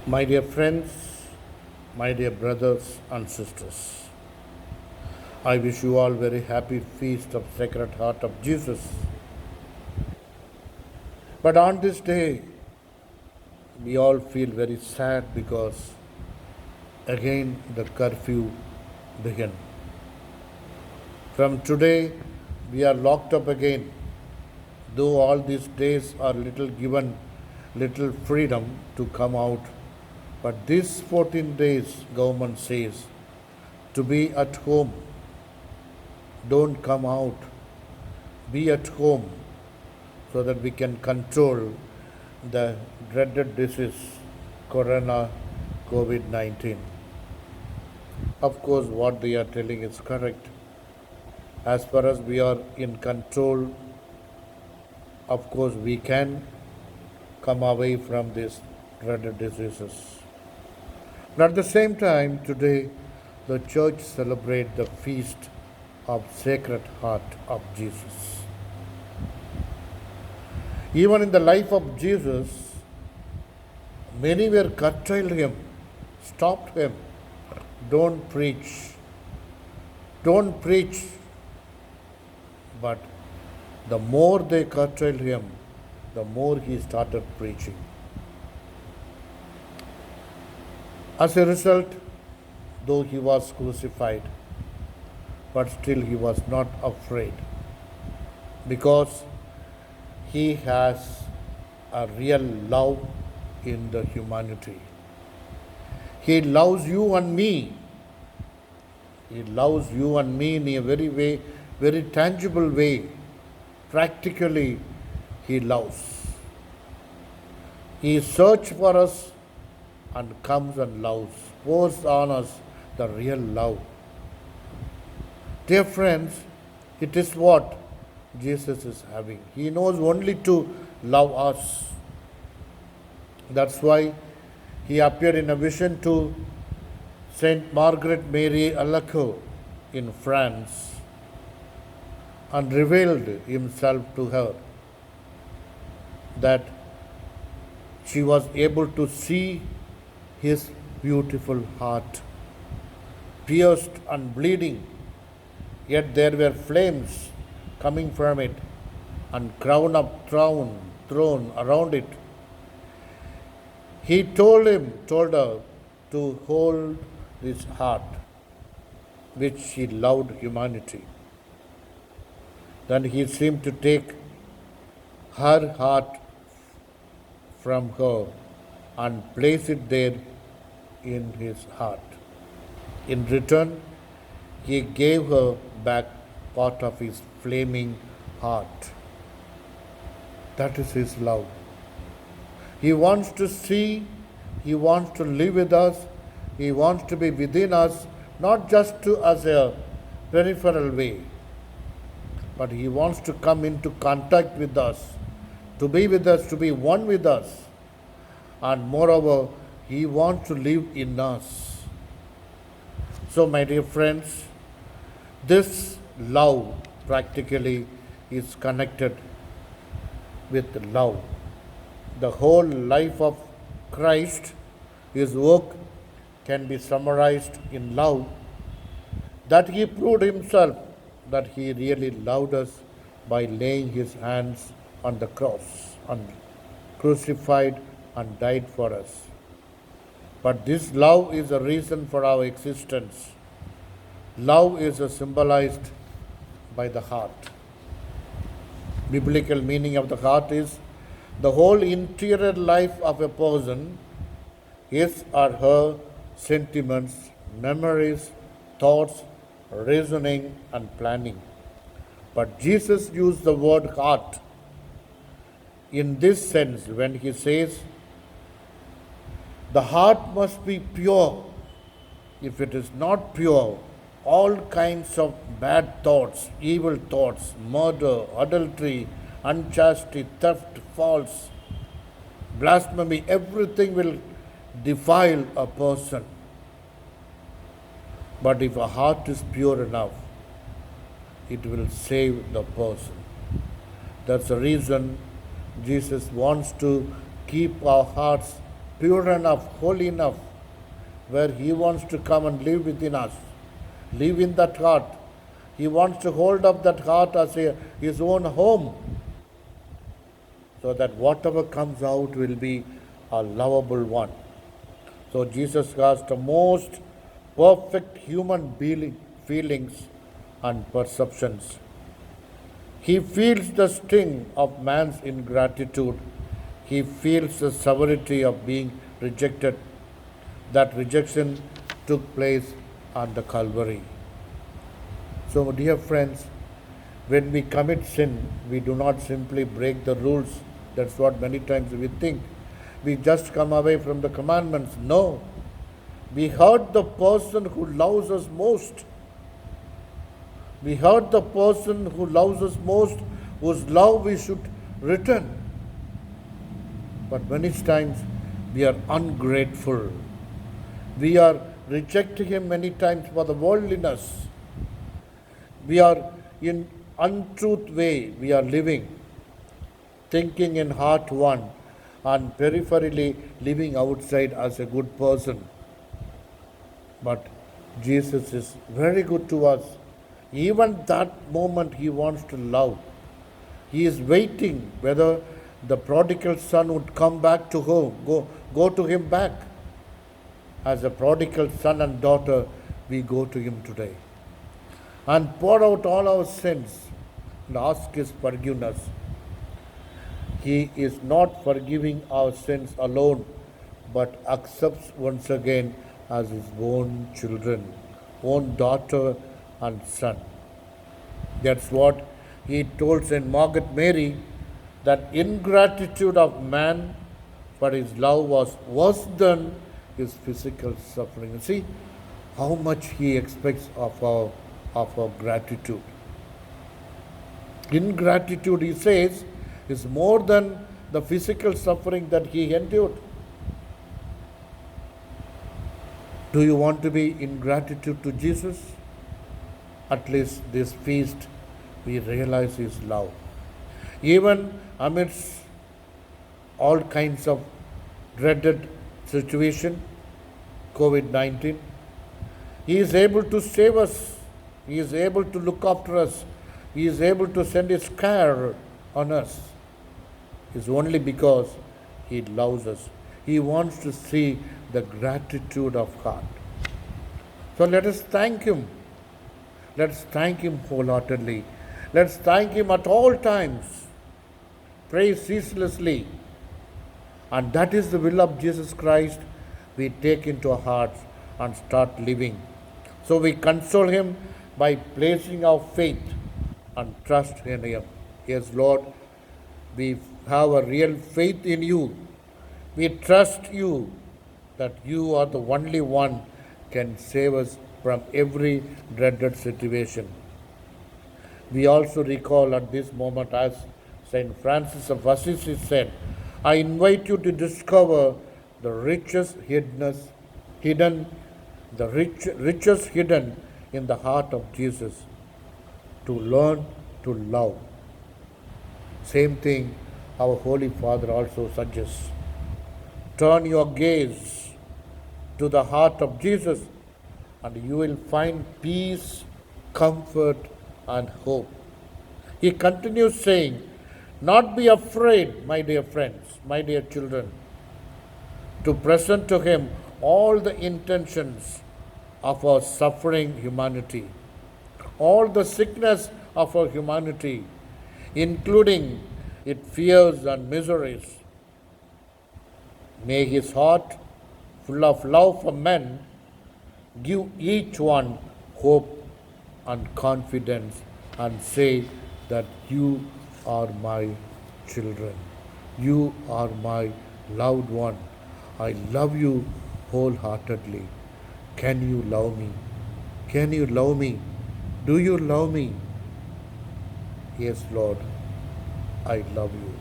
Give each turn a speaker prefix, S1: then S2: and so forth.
S1: My dear friends, my dear brothers and sisters, I wish you all very happy feast of Sacred Heart of Jesus. But on this day, we all feel very sad because again the curfew began. From today, we are locked up again. Though all these days are little given little freedom to come out, but these 14 days government says to be at home, don't come out, be at home so that we can control the dreaded disease corona COVID-19. Of course, what they are telling is correct. As far as we are in control, of course, we can come away from these dreaded diseases. But at the same time, today the church celebrates the feast of Sacred Heart of Jesus. Even in the life of Jesus, many were curtailed him, stopped him. Don't preach. Don't preach. But the more they curtailed him, the more he started preaching. As a result, though he was crucified, but still he was not afraid because he has a real love in the humanity. He loves you and me. He loves you and me in a very tangible way. Practically, he loves. He searches for us and comes and loves, pours on us the real love. Dear friends, it is what Jesus is having. He knows only to love us. That's why he appeared in a vision to Saint Margaret Mary Alacoque in France and revealed himself to her, that she was able to see his beautiful heart, pierced and bleeding, yet there were flames coming from it and thrown around it. He told her to hold his heart, which he loved humanity. Then he seemed to take her heart from her and place it there in his heart. In return, he gave her back part of his flaming heart. That is his love. He wants to see, he wants to live with us, he wants to be within us, not just to as a peripheral way, but he wants to come into contact with us, to be with us, to be one with us. And moreover, he wants to live in us. So, my dear friends, this love practically is connected with love. The whole life of Christ, his work, can be summarized in love, that he proved himself that he really loved us by laying his hands on the cross and crucified and died for us. But this love is a reason for our existence. Love is symbolized by the heart. Biblical meaning of the heart is the whole interior life of a person, his or her sentiments, memories, thoughts, reasoning, and planning. But Jesus used the word heart in this sense when he says, the heart must be pure. If it is not pure, all kinds of bad thoughts, evil thoughts, murder, adultery, unchastity, theft, false, blasphemy, everything will defile a person. But if a heart is pure enough, it will save the person. That's the reason Jesus wants to keep our hearts pure enough, holy enough, where He wants to come and live within us, live in that heart. He wants to hold up that heart as His own home, so that whatever comes out will be a lovable one. So Jesus has the most perfect human feelings and perceptions. He feels the sting of man's ingratitude. He feels the severity of being rejected. That rejection took place on the Calvary. So, dear friends, when we commit sin, we do not simply break the rules. That's what many times we think. We just come away from the commandments. No. We hurt the person who loves us most. We hurt the person who loves us most, whose love we should return. But many times we are ungrateful. We are rejecting Him many times for the worldliness. We are in untruth way we are living, thinking in heart one and peripherally living outside as a good person. But Jesus is very good to us. Even that moment He wants to love. He is waiting whether the prodigal son would come back to home, go to him back. As a prodigal son and daughter, we go to Him today and pour out all our sins and ask His forgiveness. He is not forgiving our sins alone, but accepts once again as His own children, own daughter and son. That's what He told St. Margaret Mary, that ingratitude of man for His love was worse than his physical suffering. See how much He expects of our gratitude. Ingratitude, He says, is more than the physical suffering that He endured. Do you want to be in gratitude to Jesus? At least this feast, we realize His love. Even amidst all kinds of dreaded situation, COVID-19, He is able to save us. He is able to look after us. He is able to send His care on us. It's only because He loves us. He wants to see the gratitude of heart. So let us thank Him. Let's thank Him wholeheartedly. Let's thank Him at all times. Pray ceaselessly. And that is the will of Jesus Christ we take into our hearts and start living. So we console Him by placing our faith and trust in Him. Yes, Lord, we have a real faith in You. We trust You that You are the only one can save us from every dreaded situation. We also recall at this moment, as St. Francis of Assisi said, I invite you to discover the richest hidden in the heart of Jesus, to learn to love. Same thing our Holy Father also suggests. Turn your gaze to the heart of Jesus and you will find peace, comfort, and hope. He continues saying, not be afraid, my dear friends, my dear children, to present to Him all the intentions of our suffering humanity, all the sickness of our humanity, including its fears and miseries. May His heart, full of love for men, give each one hope and confidence and say that you are my children. You are my loved one. I love you wholeheartedly. Can you love me? Can you love me? Do you love me? Yes, Lord, I love you.